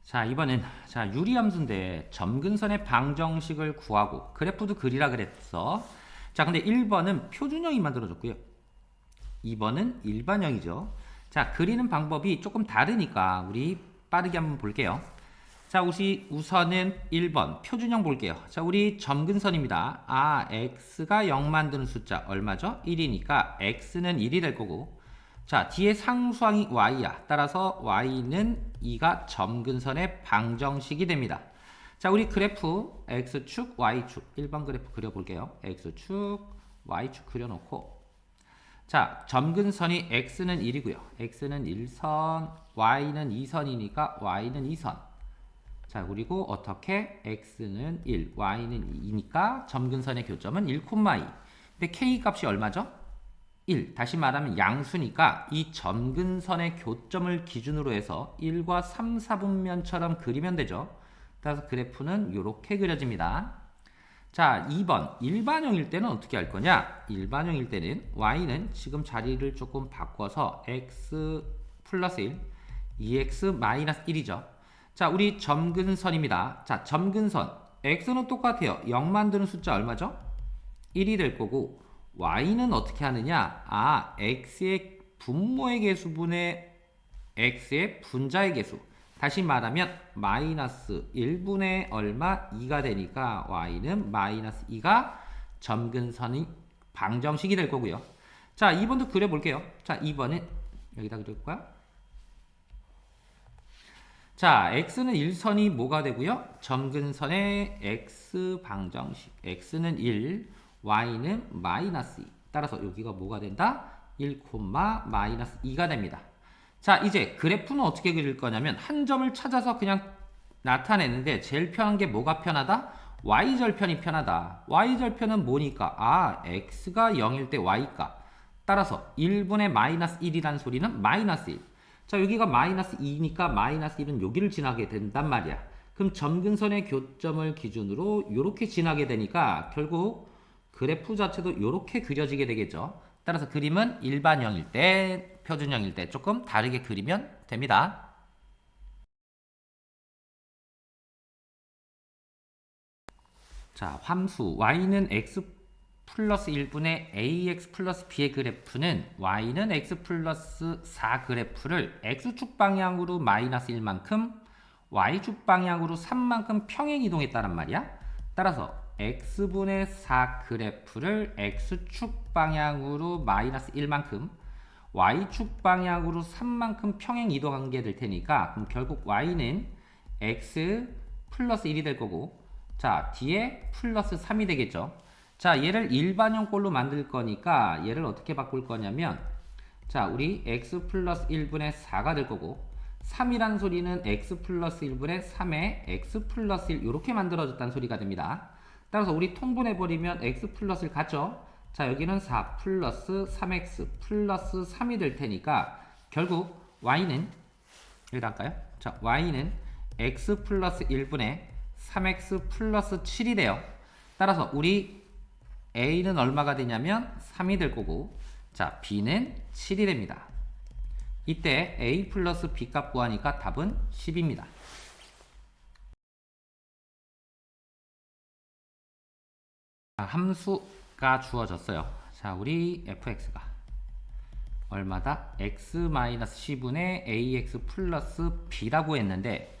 자, 이번엔 유리함수인데 점근선의 방정식을 구하고 그래프도 그리라 그랬어. 자, 근데 1번은 표준형이 만들어졌고요. 2번은 일반형이죠. 자, 그리는 방법이 조금 다르니까 우리 빠르게 한번 볼게요. 자, 우선은 1번 표준형 볼게요. 자, 우리 점근선입니다. x가 0 만드는 숫자 얼마죠? 1이니까 x는 1이 될 거고, 자, 뒤에 상수항이 y야. 따라서 y는 2가 점근선의 방정식이 됩니다. 자, 우리 그래프 x축, y축 1번 그래프 그려볼게요. x축, y축 그려놓고, 자, 점근선이 x는 1이고요. x는 1선, y는 2선이니까 y는 2선. 자, 그리고 어떻게 x는 1, y는 2니까 점근선의 교점은 1, 2. 근데 k 값이 얼마죠? 1. 다시 말하면 양수니까 이 점근선의 교점을 기준으로 해서 1과 3, 4분면처럼 그리면 되죠. 따라서 그래프는 이렇게 그려집니다. 자, 2번 일반형일 때는 어떻게 할 거냐? 일반형일 때는 y는 지금 자리를 조금 바꿔서 x 플러스 1, 2x 마이너스 1이죠. 자, 우리 점근선입니다. 자, 점근선 x는 똑같아요. 0 만드는 숫자 얼마죠? 1이 될 거고, y는 어떻게 하느냐? x의 분모의 개수분의 x의 분자의 개수. 다시 말하면 마이너스 1분의 얼마 2가 되니까 y는 마이너스 2가 점근선의 방정식이 될 거고요. 자, 2번도 그려볼게요. 자, 2번은 여기다 그릴 거야. 자, x는 1선이 뭐가 되고요? 점근선의 x 방정식. x는 1, y는 마이너스 2. 따라서 여기가 뭐가 된다? 1, 마이너스 2가 됩니다. 자, 이제 그래프는 어떻게 그릴 거냐면 한 점을 찾아서 그냥 나타내는데 제일 편한 게 뭐가 편하다? y절편이 편하다. y절편은 뭐니까? x가 0일 때 y가. 따라서 1분의 마이너스 1이란 소리는 마이너스 1. 자, 여기가 마이너스 2니까 마이너스 1은 여기를 지나게 된단 말이야. 그럼 점근선의 교점을 기준으로 이렇게 지나게 되니까 결국 그래프 자체도 이렇게 그려지게 되겠죠. 따라서 그림은 일반형일 때, 표준형일 때 조금 다르게 그리면 됩니다. 자, 함수 y는 x 플러스 1분의 ax 플러스 b의 그래프는 y는 x 플러스 4 그래프를 x축 방향으로 마이너스 1만큼 y축 방향으로 3만큼 평행 이동했다는 말이야. 따라서 x분의 4 그래프를 x축 방향으로 마이너스 1만큼 y축 방향으로 3만큼 평행 이동한 게 될 테니까, 그럼 결국 y는 x 플러스 1이 될 거고, 자, 뒤에 플러스 3이 되겠죠. 자, 얘를 일반형 꼴로 만들 거니까 얘를 어떻게 바꿀 거냐면, 자, 우리 x 플러스 1분의 4가 될 거고, 3이란 소리는 x 플러스 1분의 3에 x 플러스 1 이렇게 만들어졌다는 소리가 됩니다. 따라서 우리 통분해버리면 x 플러스 1 같죠? 자, 여기는 4 플러스 3x 플러스 3이 될 테니까 결국 y는, 여기다 할까요? 자, y는 x 플러스 1분의 3x 플러스 7이 돼요. 따라서 우리 a는 얼마가 되냐면 3이 될 거고, 자, b는 7이 됩니다. 이때 a 플러스 b 값 구하니까 답은 10입니다. 함수가 주어졌어요. 자, 우리 fx가 얼마다? x-10분의 ax 플러스 b라고 했는데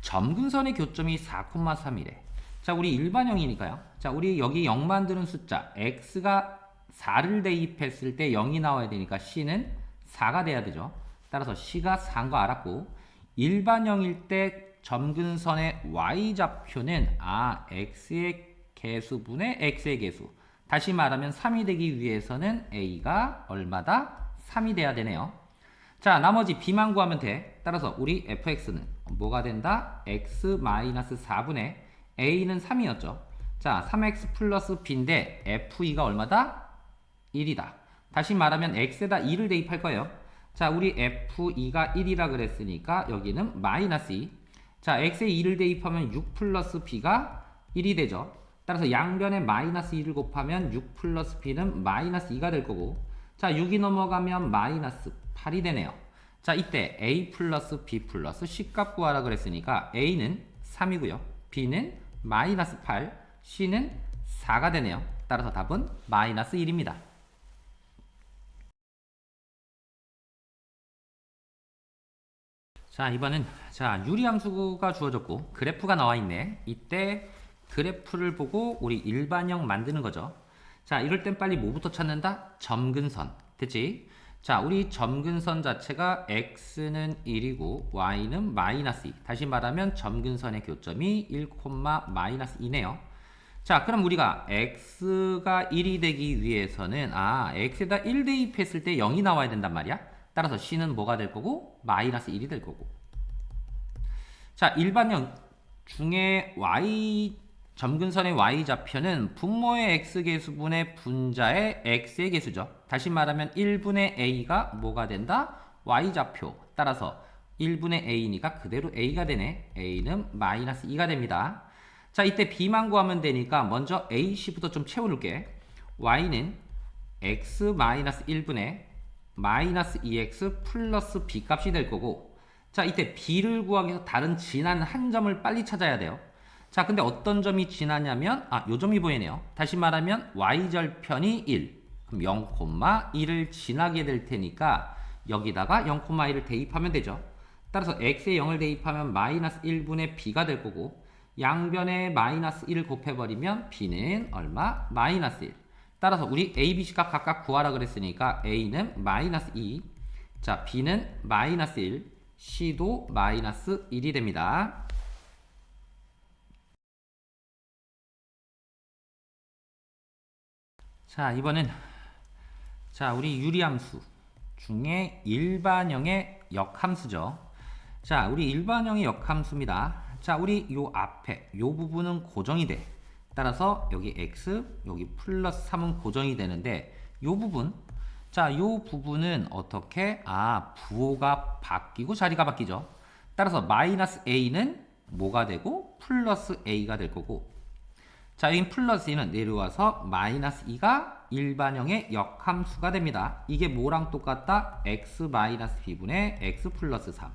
점근선의 교점이 4,3이래. 자, 우리 일반형이니까요. 자, 우리 여기 0 만드는 숫자 x가 4를 대입했을 때 0이 나와야 되니까 c는 4가 돼야 되죠. 따라서 c가 4인 거 알았고, 일반형일 때 점근선의 y좌표는 x의 개수분의 x의 개수. 다시 말하면 3이 되기 위해서는 a가 얼마다? 3이 돼야 되네요. 자, 나머지 b만 구하면 돼. 따라서 우리 fx는 뭐가 된다? x-4분의 a는 3이었죠. 자, 3x 플러스 b인데 f2가 얼마다? 1이다. 다시 말하면 x에다 2를 대입할 거예요. 자, 우리 f2가 1이라 그랬으니까 여기는 마이너스 2. 자, x에 2를 대입하면 6 플러스 b가 1이 되죠. 따라서 양변에 마이너스 2를 곱하면 6 플러스 b는 마이너스 2가 될 거고, 자, 6이 넘어가면 마이너스 8이 되네요. 자, 이때 a 플러스 b 플러스 c 값 구하라 그랬으니까 a는 3이고요. b는 마이너스 8, c는 4가 되네요. 따라서 답은 마이너스 1입니다. 자, 이번엔 유리함수가 주어졌고 그래프가 나와 있네. 이때 그래프를 보고 우리 일반형 만드는 거죠. 자, 이럴 땐 빨리 뭐부터 찾는다? 점근선. 됐지? 자, 우리 점근선 자체가 x는 1이고 y는 마이너스 2. 다시 말하면 점근선의 교점이 1, 마이너스 2네요. 자, 그럼 우리가 x가 1이 되기 위해서는 x에다 1 대입했을 때 0이 나와야 된단 말이야. 따라서 c는 뭐가 될 거고? 마이너스 1이 될 거고. 자, 일반형 중에 점근선의 y좌표는 분모의 x계수분의 분자의 x의 계수죠. 다시 말하면 1분의 a가 뭐가 된다? y좌표. 따라서 1분의 a니까 그대로 a가 되네. a는 마이너스 2가 됩니다. 자, 이때 b만 구하면 되니까 먼저 ac부터 좀 채워놓을게. y는 x 마이너스 1분의 마이너스 2x 플러스 b 값이 될 거고, 자, 이때 b를 구하기 위해서 다른 진한 한 점을 빨리 찾아야 돼요. 자, 근데 어떤 점이 진하냐면 요 점이 보이네요. 다시 말하면 y절편이 1. 그럼 0,1을 지나게 될 테니까 여기다가 0,1을 대입하면 되죠. 따라서 x에 0을 대입하면 마이너스 1분의 b가 될 거고, 양변에 마이너스 1을 곱해버리면 b는 얼마? 마이너스 1. 따라서 우리 a, b, c 값 각각 구하라 그랬으니까 a는 마이너스 2, 자, b는 마이너스 1, c도 마이너스 1이 됩니다. 자, 이번엔 우리 유리함수 중에 일반형의 역함수죠. 자, 우리 일반형의 역함수입니다. 자, 우리 요 앞에 요 부분은 고정이 돼. 따라서 여기 x, 여기 플러스 3은 고정이 되는데 요 부분, 자, 요 부분은 어떻게? 부호가 바뀌고 자리가 바뀌죠. 따라서 마이너스 a는 뭐가 되고 플러스 a가 될 거고, 자, 여기 플러스 2는 내려와서 마이너스 2가 일반형의 역함수가 됩니다. 이게 뭐랑 똑같다? x 마이너스 b분의 x 플러스 3.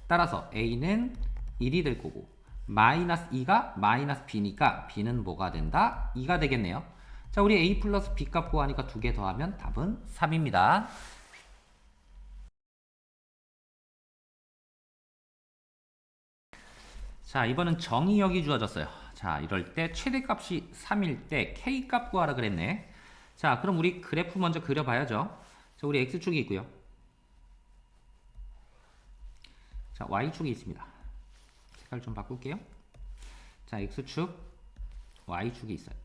따라서 a는 1이 될 거고, 마이너스 2가 마이너스 b니까 b는 뭐가 된다? 2가 되겠네요. 자, 우리 a 플러스 b 값 구하니까 두 개 더하면 답은 3입니다. 자, 이번은 정의역이 주어졌어요. 자, 이럴 때 최대값이 3일 때 k값 구하라 그랬네. 자, 그럼 우리 그래프 먼저 그려봐야죠. 자, 우리 x축이 있고요. 자, y축이 있습니다. 색깔 좀 바꿀게요. 자, x축, y축이 있어요.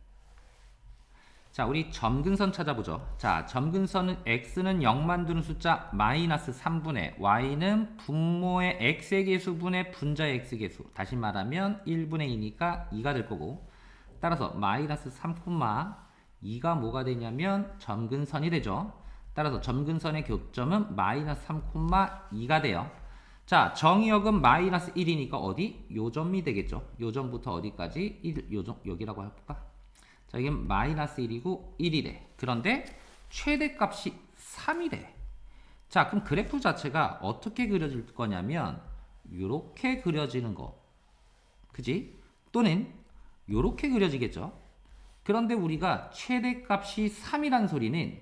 자, 우리 점근선 찾아보죠. 자, 점근선은 x는 0 만드는 숫자 마이너스 3분의 y는 분모의 x의 계수분의 분자의 x계수. 다시 말하면 1분의 2니까 2가 될 거고, 따라서 마이너스 3,2가 뭐가 되냐면 점근선이 되죠. 따라서 점근선의 교점은 마이너스 3,2가 돼요. 자, 정의역은 마이너스 1이니까 어디? 요 점이 되겠죠. 요 점부터 어디까지? 1, 요 점, 여기라고 해볼까? 자, 이게 마이너스 1이고 1이래. 그런데 최대값이 3이래. 자, 그럼 그래프 자체가 어떻게 그려질 거냐면 요렇게 그려지는 거. 그지? 또는 요렇게 그려지겠죠. 그런데 우리가 최대값이 3이란 소리는,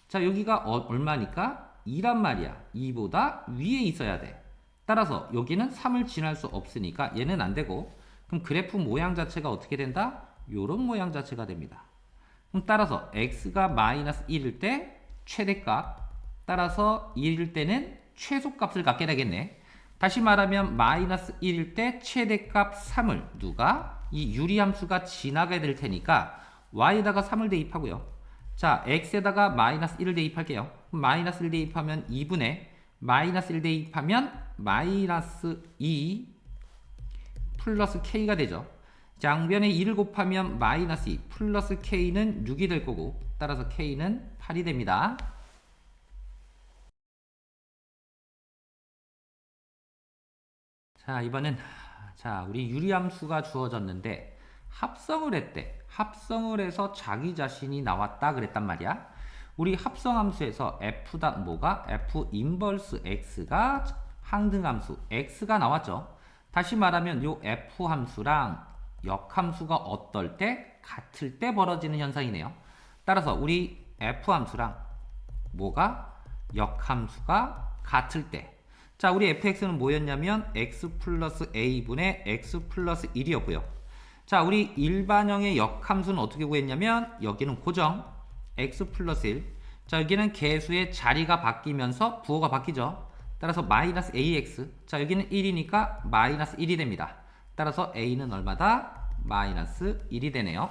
자, 여기가 얼마니까? 2란 말이야. 2보다 위에 있어야 돼. 따라서 여기는 3을 지날 수 없으니까 얘는 안 되고, 그럼 그래프 모양 자체가 어떻게 된다? 요런 모양 자체가 됩니다. 그럼 따라서 x가 마이너스 1일 때 최대값, 따라서 1일 때는 최소값을 갖게 되겠네. 다시 말하면 마이너스 1일 때 최대값 3을 누가? 이 유리함수가 지나게 될 테니까 y에다가 3을 대입하고요. 자, x에다가 마이너스 1을 대입할게요. 마이너스 1 대입하면 2분의 마이너스 1 대입하면 마이너스 2 플러스 k가 되죠. 양변에 2를 곱하면 마이너스 2 플러스 k는 6이 될 거고, 따라서 k는 8이 됩니다. 자, 이번엔 우리 유리함수가 주어졌는데 합성을 했대. 합성을 해서 자기 자신이 나왔다 그랬단 말이야. 우리 합성함수에서 f 뭐가 f 인버스 x가 항등함수 x가 나왔죠. 다시 말하면 요 f 함수랑 역함수가 어떨 때 같을 때 벌어지는 현상이네요. 따라서 우리 f 함수랑 뭐가 역함수가 같을 때, 자 우리 fx는 뭐였냐면 x 플러스 a분의 x 플러스 1이었고요. 자 우리 일반형의 역함수는 어떻게 구했냐면 여기는 고정 x 플러스 1, 자 여기는 개수의 자리가 바뀌면서 부호가 바뀌죠. 따라서 마이너스 ax, 자 여기는 1이니까 마이너스 1이 됩니다. 따라서 a는 얼마다? 마이너스 1이 되네요.